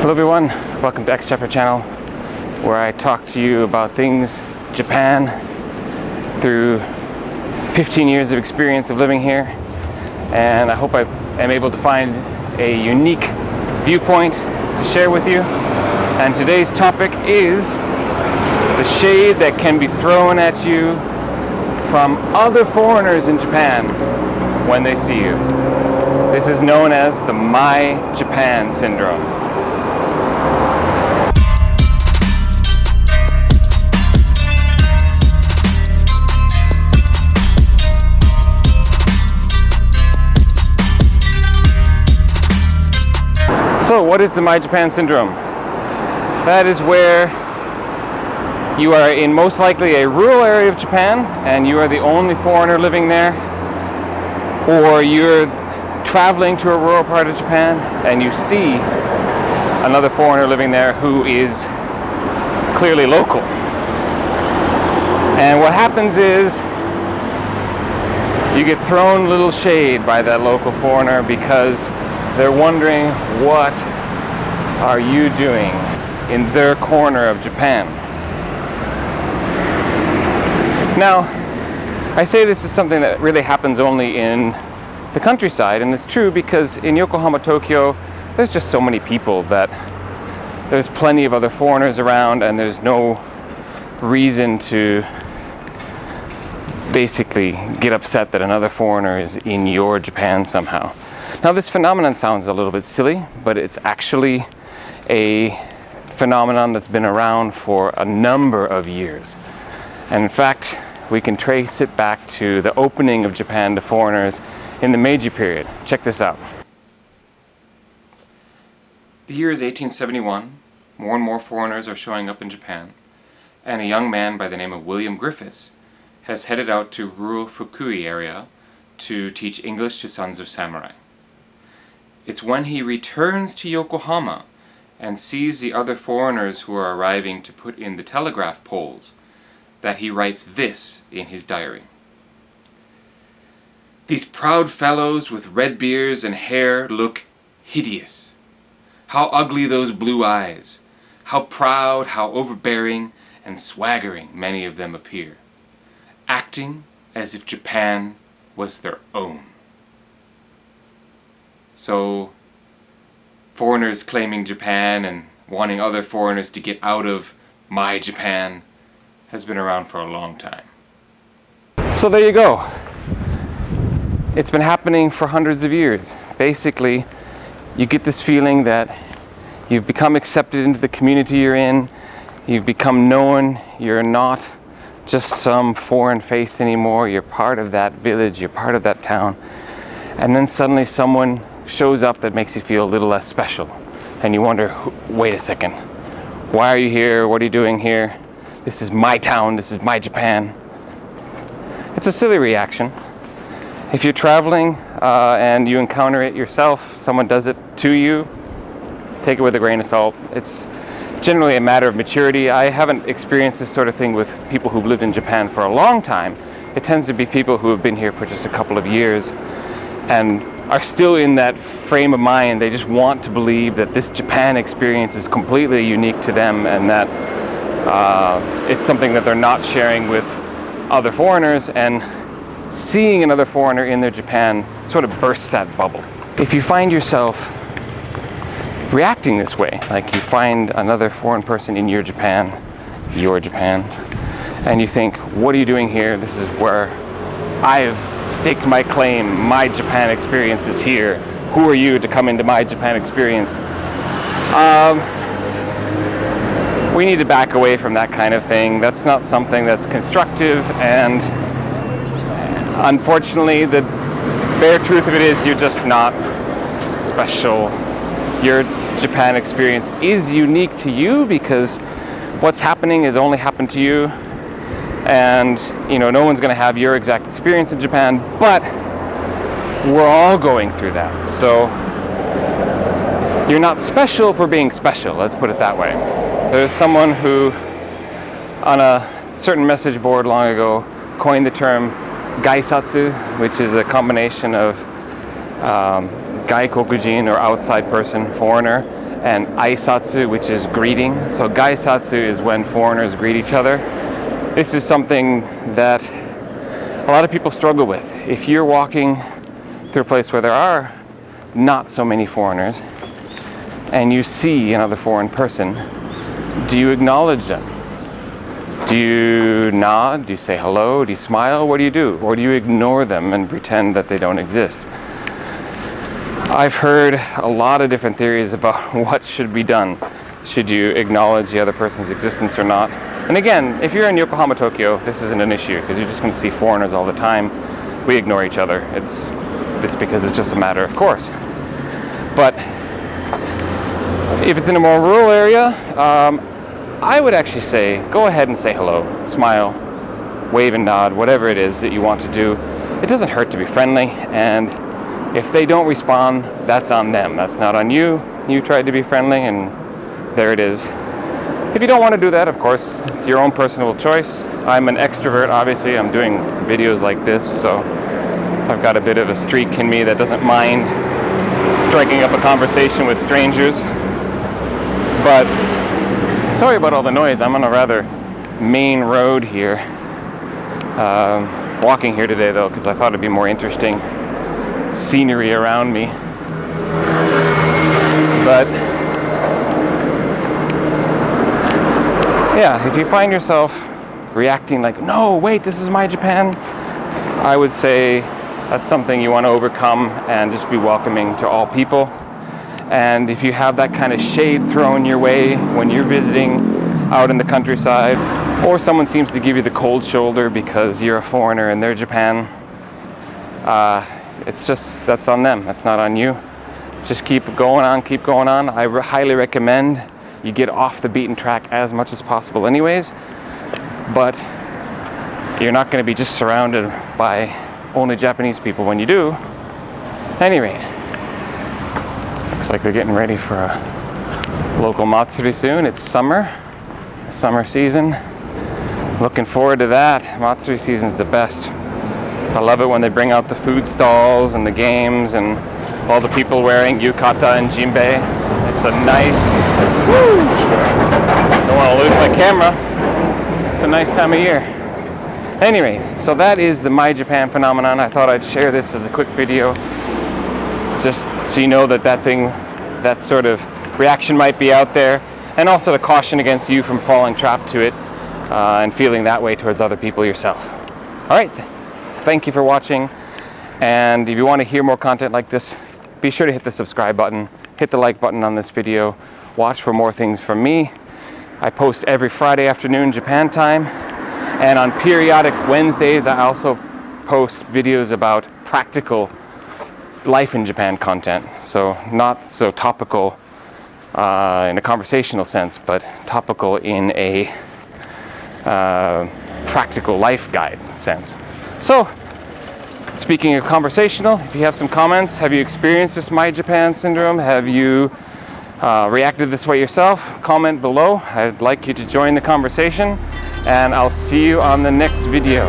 Hello everyone, welcome to X Chapter Channel, where I talk to you about things Japan through 15 years of experience of living here, and I hope I am able to find a unique viewpoint to share with you. And today's topic is the shade that can be thrown at you from other foreigners in Japan when they see you. This is known as the My Japan syndrome. So what is the My Japan syndrome? That is where you are in most likely a rural area of Japan and you are the only foreigner living there, or you're traveling to a rural part of Japan and you see another foreigner living there who is clearly local. And what happens is you get thrown little shade by that local foreigner because they're wondering, what are you doing in their corner of Japan? Now, I say this is something that really happens only in the countryside, and it's true because in Yokohama, Tokyo, there's just so many people that there's plenty of other foreigners around, and there's no reason to basically get upset that another foreigner is in your Japan somehow. Now, this phenomenon sounds a little bit silly, but it's actually a phenomenon that's been around for a number of years. And in fact, we can trace it back to the opening of Japan to foreigners in the Meiji period. Check this out. The year is 1871. More and more foreigners are showing up in Japan, and a young man by the name of William Griffith has headed out to rural Fukui area to teach English to sons of samurai. It's when he returns to Yokohama and sees the other foreigners who are arriving to put in the telegraph poles that he writes this in his diary. "These proud fellows with red beards and hair look hideous. How ugly those blue eyes! How proud, how overbearing and swaggering many of them appear, acting as if Japan was their own." So, foreigners claiming Japan and wanting other foreigners to get out of My Japan has been around for a long time. So there you go. It's been happening for hundreds of years. Basically, you get this feeling that you've become accepted into the community you're in, you've become known, you're not just some foreign face anymore, you're part of that village, you're part of that town, and then suddenly someone shows up that makes you feel a little less special, and you wonder, wait a second, why are you here, what are you doing here? This is my town, this is my Japan. It's a silly reaction. If you're traveling and you encounter it yourself, someone does it to you, take it with a grain of salt. It's generally a matter of maturity. I haven't experienced this sort of thing with people who've lived in Japan for a long time. It tends to be people who have been here for just a couple of years and are still in that frame of mind. They just want to believe that this Japan experience is completely unique to them and that it's something that they're not sharing with other foreigners, and seeing another foreigner in their Japan sort of bursts that bubble. If you find yourself reacting this way, like you find another foreign person in your Japan, and you think, what are you doing here? This is where I've staked my claim. My Japan experience is here. Who are you to come into my Japan experience? We need to back away from that kind of thing. That's not something that's constructive, and unfortunately the bare truth of it is you're just not special. Your Japan experience is unique to you because what's happening has only happened to you, and no one's going to have your exact experience in Japan, but we're all going through that. So you're not special for being special, let's put it that way. There's someone who on a certain message board long ago coined the term Guyatsu, which is a combination of gaikokujin or outside person, foreigner, and aisatsu, which is greeting. So Guyatsu is when foreigners greet each other. This is something that a lot of people struggle with. If you're walking through a place where there are not so many foreigners and you see another foreign person, do you acknowledge them? Do you nod? Do you say hello? Do you smile? What do you do? Or do you ignore them and pretend that they don't exist? I've heard a lot of different theories about what should be done. Should you acknowledge the other person's existence or not? And again, if you're in Yokohama, Tokyo, this isn't an issue because you're just going to see foreigners all the time. We ignore each other. It's because it's just a matter of course. But if it's in a more rural area, I would actually say go ahead and say hello, smile, wave and nod, whatever it is that you want to do. It doesn't hurt to be friendly, and if they don't respond, that's on them. That's not on you. You tried to be friendly, and there it is. If you don't want to do that, of course, it's your own personal choice. I'm an extrovert, obviously. I'm doing videos like this, so I've got a bit of a streak in me that doesn't mind striking up a conversation with strangers. But sorry about all the noise. I'm on a rather main road here. Walking here today, though, because I thought it'd be more interesting scenery around me. But yeah, if you find yourself reacting like, no, wait, this is my Japan, I would say that's something you want to overcome and just be welcoming to all people. And if you have that kind of shade thrown your way when you're visiting out in the countryside, or someone seems to give you the cold shoulder because you're a foreigner in their Japan, it's just, that's on them, that's not on you. Just keep going on, keep going on. I highly recommend you get off the beaten track as much as possible anyways, but you're not going to be just surrounded by only Japanese people when you do. Anyway, looks like they're getting ready for a local matsuri soon. It's summer season. Looking forward to that. Matsuri season's the best. I love it when they bring out the food stalls and the games and all the people wearing yukata and jinbei. It's a nice, woo! Don't want to lose my camera. It's a nice time of year. Anyway, so that is the My Japan phenomenon. I thought I'd share this as a quick video, just so you know that that sort of reaction might be out there, and also to caution against you from falling trapped to it and feeling that way towards other people yourself. All right, thank you for watching, and if you want to hear more content like this, be sure to hit the subscribe button, hit the like button on this video, watch for more things from me. I post every Friday afternoon Japan time, and on periodic Wednesdays I also post videos about practical life in Japan content, so not so topical in a conversational sense, but topical in a practical life guide sense. So, speaking of conversational, if you have some comments, have you experienced this My Japan syndrome? Have you reacted this way yourself? Comment below. I'd like you to join the conversation, and I'll see you on the next video.